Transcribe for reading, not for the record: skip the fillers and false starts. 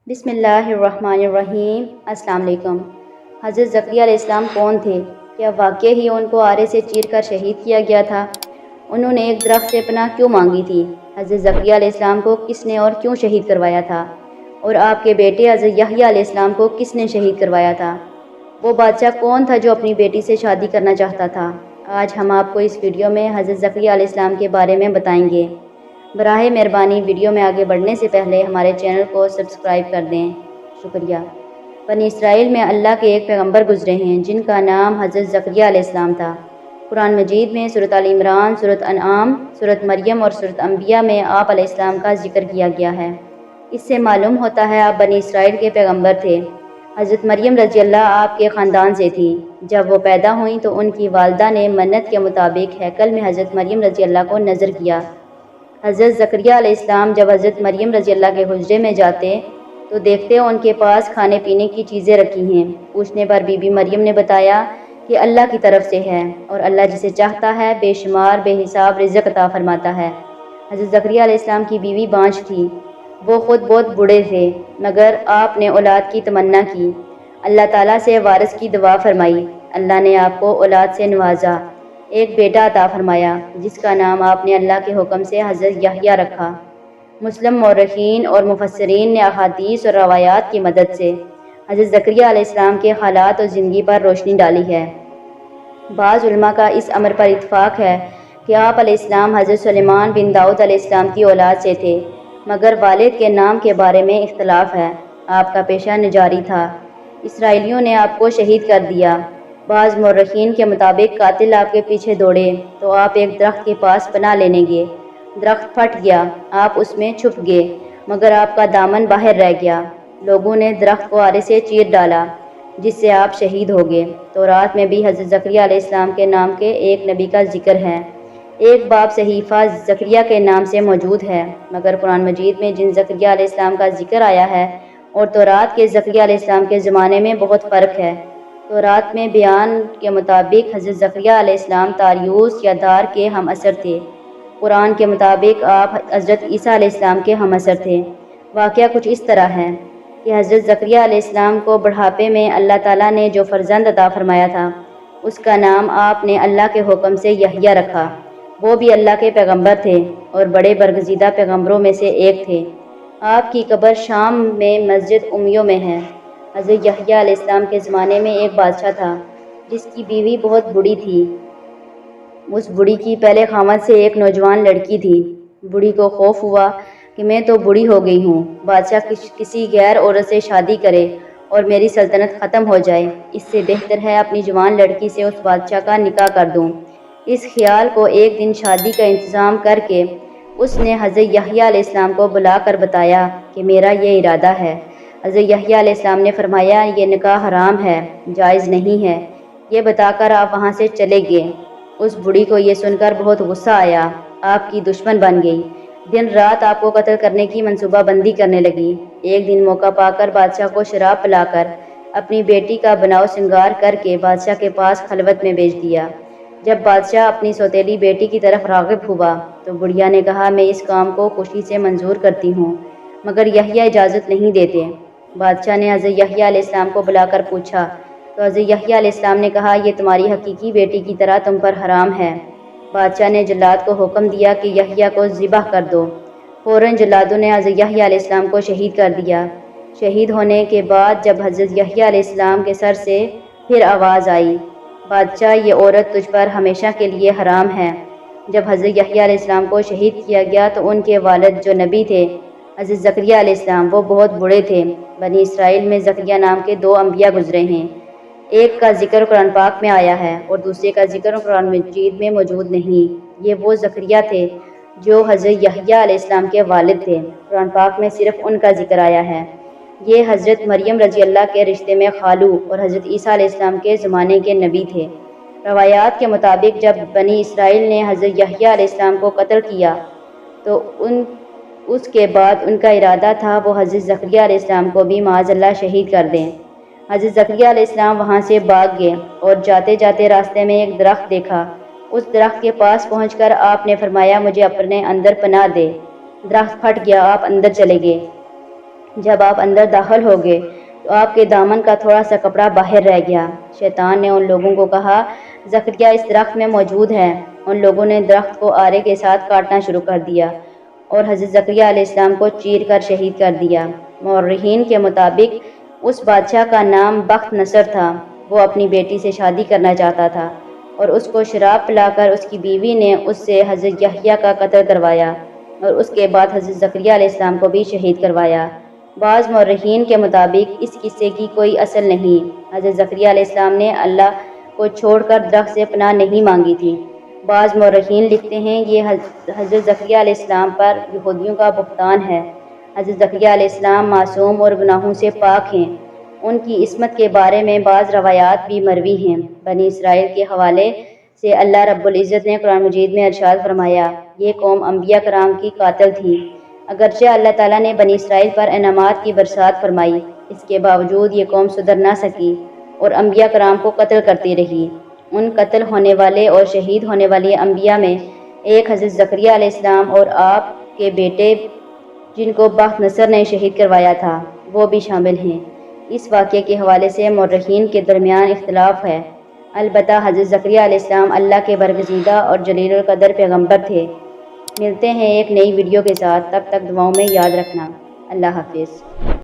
بسم اللہ الرحمن الرحیم۔ السلام علیکم۔ حضرت زکریا علیہ السلام کون تھے؟ کیا واقعی ہی ان کو آرے سے چیر کر شہید کیا گیا تھا؟ انہوں نے ایک درخت سے پناہ کیوں مانگی تھی؟ حضرت زکریا علیہ السلام کو کس نے اور کیوں شہید کروایا تھا؟ اور آپ کے بیٹے حضرت یحییٰ علیہ السلام کو کس نے شہید کروایا تھا؟ وہ بادشاہ کون تھا جو اپنی بیٹی سے شادی کرنا چاہتا تھا؟ آج ہم آپ کو اس ویڈیو میں حضرت زکریا علیہ السلام کے بارے میں بتائیں گے۔ براہ مہربانی ویڈیو میں آگے بڑھنے سے پہلے ہمارے چینل کو سبسکرائب کر دیں۔ شکریہ۔ بنی اسرائیل میں اللہ کے ایک پیغمبر گزرے ہیں جن کا نام حضرت زکریا علیہ السلام تھا۔ قرآن مجید میں سورۃ آل عمران، سورۃ انعام، سورۃ مریم اور سورۃ انبیاء میں آپ علیہ السلام کا ذکر کیا گیا ہے۔ اس سے معلوم ہوتا ہے آپ بنی اسرائیل کے پیغمبر تھے۔ حضرت مریم رضی اللہ آپ کے خاندان سے تھیں۔ جب وہ پیدا ہوئیں تو ان کی والدہ نے منت کے مطابق ہیکل میں حضرت مریم رضی اللہ کو نذر کیا۔ حضرت زکریا علیہ السلام جب حضرت مریم رضی اللہ کے حجرے میں جاتے تو دیکھتے ان کے پاس کھانے پینے کی چیزیں رکھی ہیں۔ پوچھنے پر بی بی مریم نے بتایا کہ اللہ کی طرف سے ہے اور اللہ جسے چاہتا ہے بے شمار بے حساب رزق عطا فرماتا ہے۔ حضرت زکریا علیہ السلام کی بیوی بانجھ تھی۔ وہ خود بہت بوڑھے تھے مگر آپ نے اولاد کی تمنا کی۔ اللہ تعالیٰ سے وارث کی دعا فرمائی۔ اللہ نے آپ کو اولاد سے نوازا، ایک بیٹا عطا فرمایا جس کا نام آپ نے اللہ کے حکم سے حضرت یحییٰ رکھا۔ مسلم مورخین اور مفسرین نے احادیث اور روایات کی مدد سے حضرت زکریا علیہ السلام کے حالات اور زندگی پر روشنی ڈالی ہے۔ بعض علماء کا اس امر پر اتفاق ہے کہ آپ علیہ السلام حضرت سلیمان بن داؤد علیہ السلام کی اولاد سے تھے، مگر والد کے نام کے بارے میں اختلاف ہے۔ آپ کا پیشہ نجاری تھا۔ اسرائیلیوں نے آپ کو شہید کر دیا۔ بعض مورخین کے مطابق قاتل آپ کے پیچھے دوڑے تو آپ ایک درخت کے پاس پناہ لینے گئے۔ درخت پھٹ گیا، آپ اس میں چھپ گئے مگر آپ کا دامن باہر رہ گیا۔ لوگوں نے درخت کو آرے سے چیر ڈالا جس سے آپ شہید ہو گئے۔ تورات میں بھی حضرت زکریا علیہ السلام کے نام کے ایک نبی کا ذکر ہے۔ ایک باب صحیفہ زکریا کے نام سے موجود ہے مگر قرآن مجید میں جن زکریا علیہ السلام کا ذکر آیا ہے اور تورات کے زکریا علیہ السلام کے زمانے میں بہت فرق ہے۔ تورات میں بیان کے مطابق حضرت زکریا علیہ السلام تاریوس یا دار کے ہم عصر تھے۔ قرآن کے مطابق آپ حضرت عیسیٰ علیہ السلام کے ہم عصر تھے۔ واقعہ کچھ اس طرح ہے کہ حضرت زکریا علیہ السلام کو بڑھاپے میں اللہ تعالیٰ نے جو فرزند عطا فرمایا تھا اس کا نام آپ نے اللہ کے حکم سے یحییٰ رکھا۔ وہ بھی اللہ کے پیغمبر تھے اور بڑے برگزیدہ پیغمبروں میں سے ایک تھے۔ آپ کی قبر شام میں مسجد امیوں میں ہے۔ حضرت یحییٰ علیہ السلام کے زمانے میں ایک بادشاہ تھا جس کی بیوی بہت بوڑھی تھی۔ اس بوڑھی کی پہلے خاوند سے ایک نوجوان لڑکی تھی۔ بوڑھی کو خوف ہوا کہ میں تو بوڑھی ہو گئی ہوں، بادشاہ کسی غیر عورت سے شادی کرے اور میری سلطنت ختم ہو جائے، اس سے بہتر ہے اپنی جوان لڑکی سے اس بادشاہ کا نکاح کر دوں۔ اس خیال کو ایک دن شادی کا انتظام کر کے اس نے حضرت یحییٰ علیہ السلام کو بلا کر بتایا کہ میرا یہ ارادہ ہے۔ حضرت یحییٰ علیہ السلام نے فرمایا یہ نکاح حرام ہے، جائز نہیں ہے۔ یہ بتا کر آپ وہاں سے چلے گئے۔ اس بوڑھی کو یہ سن کر بہت غصہ آیا، آپ کی دشمن بن گئی، دن رات آپ کو قتل کرنے کی منصوبہ بندی کرنے لگی۔ ایک دن موقع پا کر بادشاہ کو شراب پلا کر اپنی بیٹی کا بناؤ سنگار کر کے بادشاہ کے پاس خلوت میں بھیج دیا۔ جب بادشاہ اپنی سوتیلی بیٹی کی طرف راغب ہوا تو بڑھیا نے کہا میں اس کام کو خوشی سے منظور کرتی ہوں مگر یحییٰ اجازت نہیں دیتے۔ بادشاہ نے حضرت یحییٰ علیہ السلام کو بلا کر پوچھا تو حضرت یحییٰ علیہ السلام نے کہا یہ تمہاری حقیقی بیٹی کی طرح تم پر حرام ہے۔ بادشاہ نے جلاد کو حکم دیا کہ یحییٰ کو ذبح کر دو۔ فوراً جلادوں نے حضرت یحییٰ علیہ السلام کو شہید کر دیا۔ شہید ہونے کے بعد جب حضرت یحییٰ علیہ السلام کے سر سے پھر آواز آئی بادشاہ یہ عورت تجھ پر ہمیشہ کے لیے حرام ہے۔ جب حضرت یحییٰ علیہ السلام کو شہید کیا گیا تو ان کے والد جو نبی تھے حضرت زکریا علیہ السلام وہ بہت بوڑھے تھے۔ بنی اسرائیل میں زکریا نام کے دو انبیاء گزرے ہیں، ایک کا ذکر قرآن پاک میں آیا ہے اور دوسرے کا ذکر قرآن مجید میں موجود نہیں۔ یہ وہ زکریا تھے جو حضرت یحییٰ علیہ السلام کے والد تھے، قرآن پاک میں صرف ان کا ذکر آیا ہے۔ یہ حضرت مریم رضی اللہ کے رشتے میں خالو اور حضرت عیسیٰ علیہ السلام کے زمانے کے نبی تھے۔ روایات کے مطابق جب بنی اسرائیل نے حضرت یحییٰ علیہ السلام کو قتل کیا تو اس کے بعد ان کا ارادہ تھا وہ حضرت زکریا علیہ السلام کو بھی معاذ اللہ شہید کر دیں۔ حضرت زکریا علیہ السلام وہاں سے بھاگ گئے اور جاتے جاتے راستے میں ایک درخت دیکھا۔ اس درخت کے پاس پہنچ کر آپ نے فرمایا مجھے اپنے اندر پناہ دے۔ درخت پھٹ گیا، آپ اندر چلے گئے۔ جب آپ اندر داخل ہو گئے تو آپ کے دامن کا تھوڑا سا کپڑا باہر رہ گیا۔ شیطان نے ان لوگوں کو کہا، زکریا اس درخت میں موجود ہے۔ ان لوگوں نے درخت کو آرے کے ساتھ کاٹنا شروع کر دیا اور حضرت زکریا علیہ السلام کو چیر کر شہید کر دیا۔ مورخین کے مطابق اس بادشاہ کا نام بخت نصر تھا۔ وہ اپنی بیٹی سے شادی کرنا چاہتا تھا اور اس کو شراب پلا کر اس کی بیوی نے اس سے حضرت یحییٰ کا قتل کروایا اور اس کے بعد حضرت زکریا علیہ السلام کو بھی شہید کروایا۔ بعض مورخین کے مطابق اس قصے کی کوئی اصل نہیں۔ حضرت زکریا علیہ السلام نے اللہ کو چھوڑ کر درخت سے پناہ نہیں مانگی تھی۔ بعض مورخین لکھتے ہیں یہ حضرت زکریا علیہ السلام پر یہودیوں کا بہتان ہے۔ حضرت زکریا علیہ السلام معصوم اور گناہوں سے پاک ہیں۔ ان کی عصمت کے بارے میں بعض روایات بھی مروی ہیں۔ بنی اسرائیل کے حوالے سے اللہ رب العزت نے قرآن مجید میں ارشاد فرمایا، یہ قوم انبیاء کرام کی قاتل تھی۔ اگرچہ اللہ تعالیٰ نے بنی اسرائیل پر انعامات کی برسات فرمائی، اس کے باوجود یہ قوم سدھر نہ سکی اور انبیاء کرام کو قتل کرتی رہی۔ ان قتل ہونے والے اور شہید ہونے والے انبیاء میں ایک حضرت زکریا علیہ السلام اور آپ کے بیٹے جن کو بخت نصر نے شہید کروایا تھا وہ بھی شامل ہیں۔ اس واقعے کے حوالے سے مورخین کے درمیان اختلاف ہے۔ البتہ حضرت زکریا علیہ السلام اللہ کے برگزیدہ اور جلیل القدر پیغمبر تھے۔ ملتے ہیں ایک نئی ویڈیو کے ساتھ، تب تک دعاؤں میں یاد رکھنا۔ اللہ حافظ۔